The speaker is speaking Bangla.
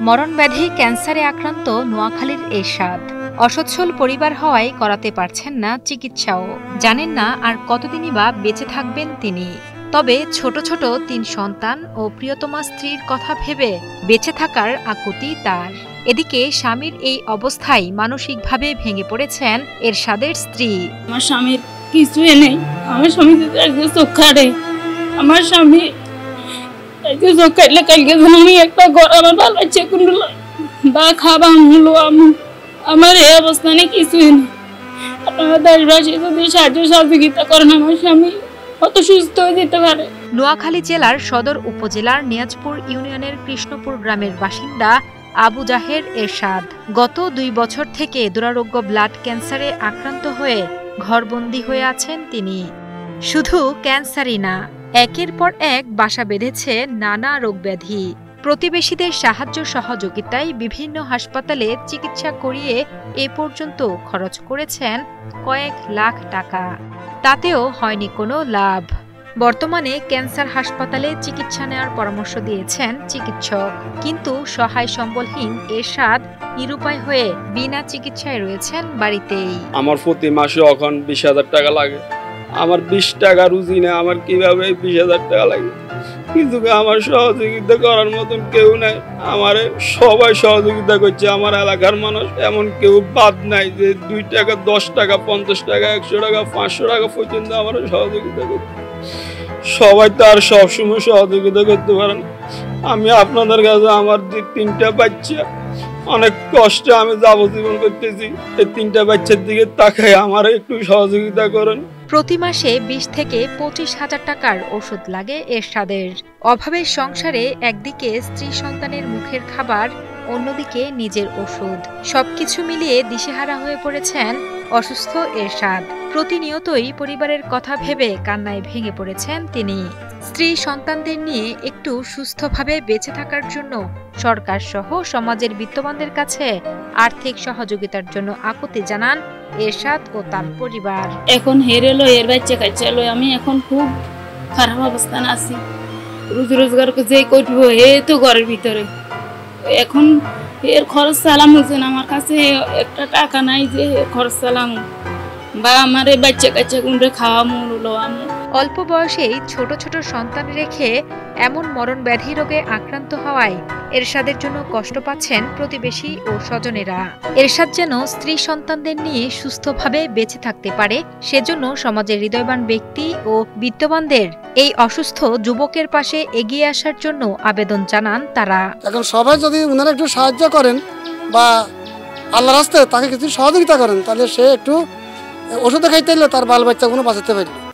মরণব্যাধি ক্যান্সারে আক্রান্ত নোয়াখালীর এরশাদ। অসচ্ছল পরিবার হওয়ায় করাতে পারছেন না চিকিৎসাও। জানেন না আর কতদিনই বা বেঁচে থাকবেন তিনি। তবে ছোট ছোট ৩ সন্তান ও প্রিয়তমা স্ত্রীর কথা ভেবে বেঁচে থাকার আকুতি তার। এদিকে স্বামীর এই অবস্থায় মানসিকভাবে ভেঙে পড়েছেন এরশাদের স্ত্রী। আমার স্বামীর কিছুই নেই, আমার স্বামী চোখ কাটে, আমার স্বামী চোখ কাটলে কালকে আমি একটা ঘর আমার ভালো আছে বা খাবার হলো আমার এই অবস্থানে কিছুই নেই। আপনারা দেশবাসী যদি সাহায্য সহযোগিতা করেন আমার স্বামী কত সুস্থ হয়ে যেতে পারে। নোয়াখালী জেলার সদর উপজেলার নিয়াজপুর ইউনিয়নের কৃষ্ণপুর গ্রামের বাসিন্দা আবু জাহের এরশাদ গত ২ বছর থেকে দুরারোগ্য ব্লাড ক্যান্সারে আক্রান্ত হয়ে ঘরবন্দি হয়ে আছেন তিনি। শুধু ক্যান্সারই না, একের পর এক বাসা বেঁধেছে নানা রোগব্যাধি। প্রতিবেশীদের সাহায্য সহযোগিতায় বিভিন্ন হাসপাতালে চিকিৎসা করিয়ে এ পর্যন্ত খরচ করেছেন কয়েক লাখ টাকা, তাতেও হয়নি কোনো লাভ। বর্তমানে ক্যান্সার হাসপাতালে চিকিৎসা নেওয়ার পরামর্শ দিয়েছেন চিকিৎসক, কিন্তু সহায় সম্বলহীন এরশাদ নিরুপায় হয়ে বিনা চিকিৎসায় রয়েছেন বাড়িতেই। আমার প্রতি মাসে এখন ২০,০০০ টাকা লাগে। আমার ২০ টাকা রুজি না, আমার কিভাবে ২০,০০০ টাকা লাগে? কিন্তু আমার সহযোগিতা করার মতন কেউ নাই। আমার সবাই সহযোগিতা করছে, আমার এলাকার মানুষ, এমন কেউ বাদ নাই যে ২ টাকা, ১০ টাকা, ৫০ টাকা, ১০০ টাকা, ৫০০ টাকা পর্যন্ত আমার সহযোগিতা করছে। সবাই তো আর সবসময় সহযোগিতা করতে পারে না। আমি আপনাদের কাছে আমার যে ৩টা বাচ্চা, অনেক কষ্টে আমি যাবজ্জীবন করতেছি, এই ৩টা বাচ্চার দিকে তাকাই আমার একটু সহযোগিতা করেন। প্রতি মাসে ২০ থেকে ২৫,০০০ টাকার ওষুধ লাগে এরশাদের। অভাবের সংসারে একদিকে স্ত্রী সন্তানের মুখের খাবার, অন্যদিকে নিজের ওষুধ, সবকিছু মিলিয়ে দিশেহারা হয়ে পড়েছেন অসুস্থ এরশাদ। প্রতিনিয়তই পরিবারের কথা ভেবে কান্নায় ভেঙে পড়েছেন তিনি। স্ত্রী সন্তানদের নিয়ে একটু সুস্থভাবে বেঁচে থাকার জন্য সরকার সহ সমাজের বিত্তবানদের কাছে আর্থিক সহযোগিতার জন্য আকুতি জানান এরশাদ ও তার পরিবার। এখন হেরেলো এর বাচ্চা কাচ্চা এলো, আমি এখন খুব খারাপ অবস্থানে আছি। রোজ রোজগার যে করবো হে তো ঘরের ভিতরে, এখন এর খরচ চালাম হচ্ছে না। আমার কাছে একটা টাকা নাই যে খরচ চালাম বা আমার এই বাচ্চা কাচ্চা কোনটা খাওয়া মূল্য। অল্প বয়সেই ছোট ছোট সন্তান রেখে এমন মরণ ব্যাধি রোগে আক্রান্ত হওয়ায় এরশাদের জন্য কষ্ট পাচ্ছেন প্রতিবেশী ও স্বজনেরা। এরশাদ যেন স্ত্রী সন্তানদের নিয়ে সুস্থভাবে বেঁচে থাকতে পারে, সেজন্য সমাজের হৃদয়বান ব্যক্তি ও বিত্তবানদের এই অসুস্থ যুবকের পাশে এগিয়ে আসার জন্য আবেদন জানান তারা। এখন সবাই যদি ওনারা একটু সাহায্য করেন বা আল্লাহর রাস্তায় তাকে কিছু সহযোগিতা করেন, তাহলে সে একটু ওষুধ খাইতে তার বাল বাচ্চাগুলো বাঁচাতে পারবে।